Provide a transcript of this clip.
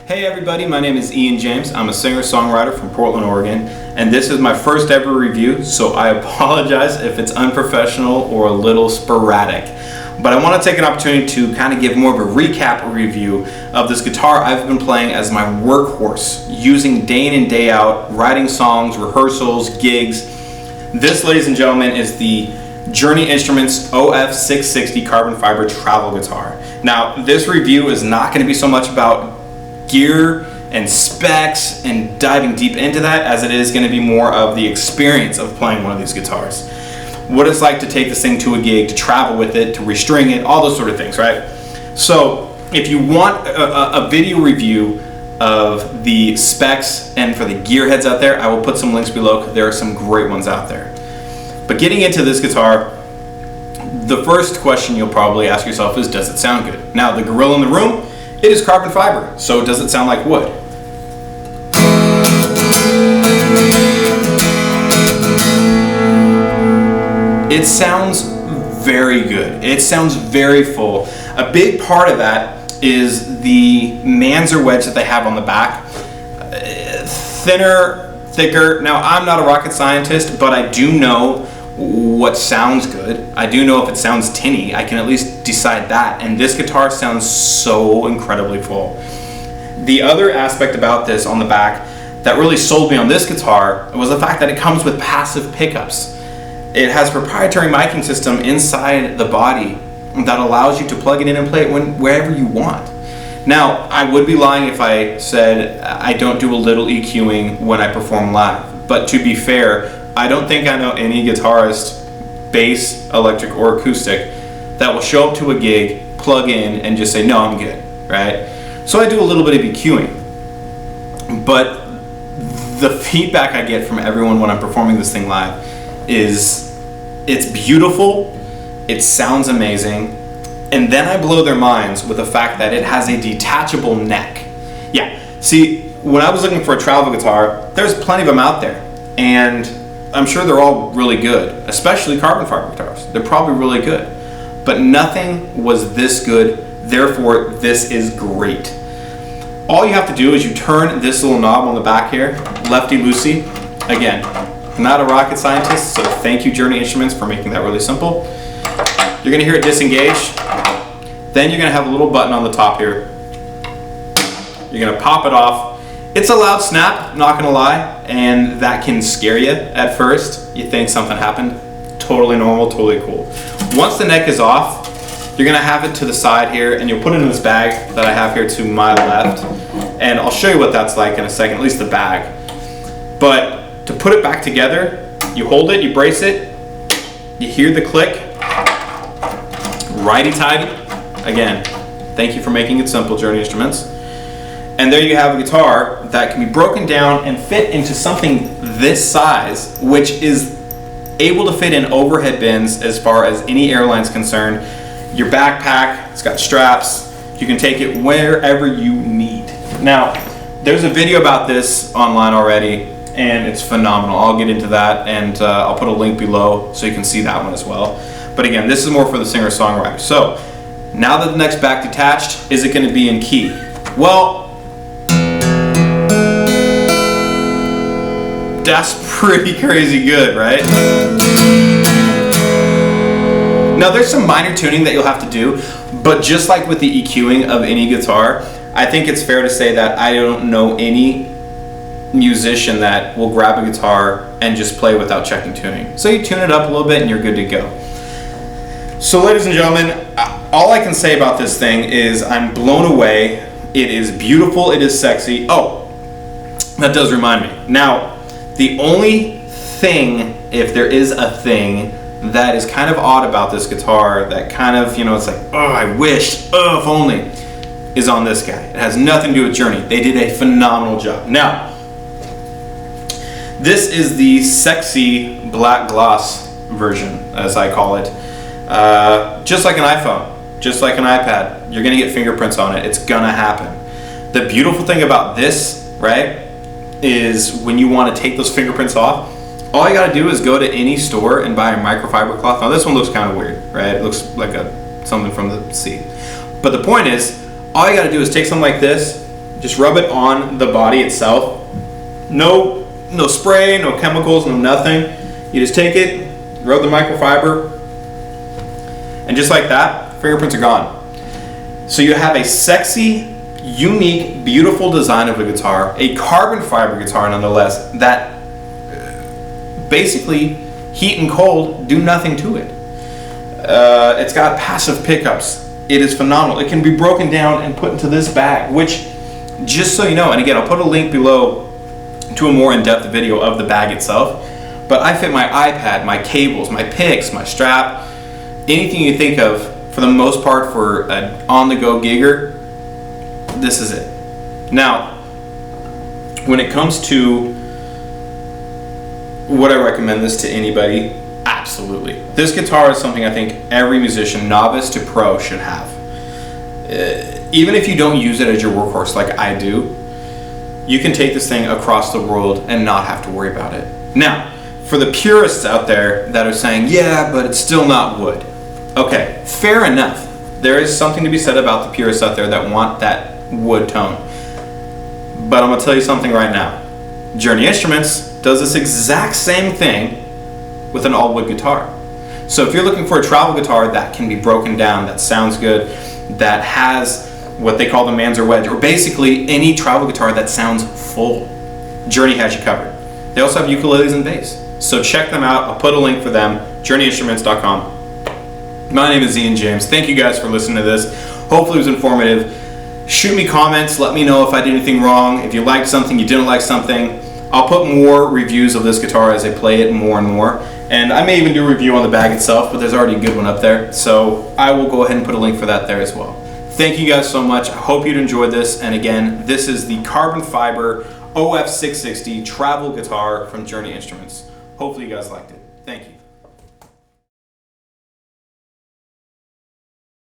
Hey everybody, my name is Ian James. I'm a singer-songwriter from Portland, Oregon, and this is my first ever review, so I apologize if it's unprofessional or a little sporadic. But I want to take an opportunity to kind of give more of a recap review of this guitar I've been playing as my workhorse, using day in and day out, writing songs, rehearsals, gigs. This, ladies and gentlemen, is the Journey Instruments OF660 carbon fiber travel guitar. Now, this review is not going to be so much about gear and specs and diving deep into that as it is going to be more of the experience of playing one of these guitars. What it's like to take this thing to a gig, to travel with it, to restring it, all those sort of things, right? So if you want a video review of the specs and for the gearheads out there, I will put some links below because there are some great ones out there. But getting into this guitar, the first question you'll probably ask yourself is, does it sound good? Now, the gorilla in the room, it is carbon fiber, so does it sound like wood? It sounds very good. It sounds very full. A big part of that is the Manzer wedge that they have on the back. Thinner, thicker. Now, I'm not a rocket scientist, but I do know what sounds good. I do know if it sounds tinny. I can at least decide that, and this guitar sounds so incredibly full. The other aspect about this on the back that really sold me on this guitar was the fact that it comes with passive pickups. It has a proprietary miking system inside the body that allows you to plug it in and play it wherever you want. Now, I would be lying if I said I don't do a little EQing when I perform live, but to be fair, I don't think I know any guitarist, bass, electric, or acoustic, that will show up to a gig, plug in, and just say, no, I'm good, right? So I do a little bit of EQing. But the feedback I get from everyone when I'm performing this thing live is it's beautiful, it sounds amazing, and then I blow their minds with the fact that it has a detachable neck. Yeah, see, when I was looking for a travel guitar, there's plenty of them out there, and I'm sure they're all really good, especially carbon fiber guitars. They're probably really good, but nothing was this good, therefore this is great. All you have to do is you turn this little knob on the back here, lefty-loosey. Again, I'm not a rocket scientist, so thank you Journey Instruments for making that really simple. You're gonna hear it disengage. Then you're gonna have a little button on the top here. You're gonna pop it off. It's a loud snap, not gonna lie, and that can scare you at first. You think something happened. Totally normal, totally cool. Once the neck is off, you're gonna have it to the side here, and you'll put it in this bag that I have here to my left, and I'll show you what that's like in a second, at least the bag. But to put it back together, you hold it, you brace it, you hear the click, righty-tighty. Again, thank you for making it simple, Journey Instruments. And there you have a guitar that can be broken down and fit into something this size, which is able to fit in overhead bins as far as any airline's concerned. Your backpack, it's got straps, you can take it wherever you need. Now, there's a video about this online already, and it's phenomenal. I'll get into that, and I'll put a link below so you can see that one as well. But again, this is more for the singer-songwriter. So, now that the neck's back detached, is it gonna be in key? Well, that's pretty crazy good, right? Now there's some minor tuning that you'll have to do, but just like with the EQing of any guitar, I think it's fair to say that I don't know any musician that will grab a guitar and just play without checking tuning. So you tune it up a little bit and you're good to go. So ladies and gentlemen, all I can say about this thing is I'm blown away. It is beautiful, it is sexy. Oh, that does remind me. Now, the only thing, if there is a thing, that is kind of odd about this guitar, that kind of, it's like, oh, I wish, oh, if only, is on this guy. It has nothing to do with Journey. They did a phenomenal job. Now, this is the sexy black gloss version, as I call it. Just like an iPhone, just like an iPad, you're gonna get fingerprints on it. It's gonna happen. The beautiful thing about this, right, is when you want to take those fingerprints off, all you got to do is go to any store and buy a microfiber cloth. Now this one looks kind of weird, right? It looks like something from the sea. But the point is, all you got to do is take something like this, Just rub it on the body itself. No spray, no chemicals, no nothing. You just take it, rub the microfiber, and just like that, fingerprints are gone. So you have a sexy, unique, beautiful design of a guitar, a carbon fiber guitar nonetheless, that basically heat and cold do nothing to it. It's got passive pickups. It is phenomenal. It can be broken down and put into this bag, which, just so you know, and again, I'll put a link below to a more in-depth video of the bag itself, but I fit my iPad, my cables, my picks, my strap, anything you think of, for the most part, for an on-the-go gigger, this is it. Now, when it comes to would I recommend this to anybody? Absolutely. This guitar is something I think every musician, novice to pro, should have. Even if you don't use it as your workhorse like I do, you can take this thing across the world and not have to worry about it. Now, for the purists out there that are saying, yeah, but it's still not wood. Okay, fair enough. There is something to be said about the purists out there that want that wood tone. But I'm gonna tell you something right now. Journey Instruments does this exact same thing with an all wood guitar. So if you're looking for a travel guitar that can be broken down, that sounds good, that has what they call the Manzer wedge, or basically any travel guitar that sounds full, Journey has you covered. They also have ukuleles and bass. So check them out. I'll put a link for them, journeyinstruments.com. My name is Ian James. Thank you guys for listening to this. Hopefully it was informative. Shoot me comments. Let me know if I did anything wrong. If you liked something, you didn't like something. I'll put more reviews of this guitar as I play it more and more. And I may even do a review on the bag itself, but there's already a good one up there. So I will go ahead and put a link for that there as well. Thank you guys so much. I hope you'd enjoyed this. And again, this is the carbon fiber OF660 travel guitar from Journey Instruments. Hopefully you guys liked it. Thank you.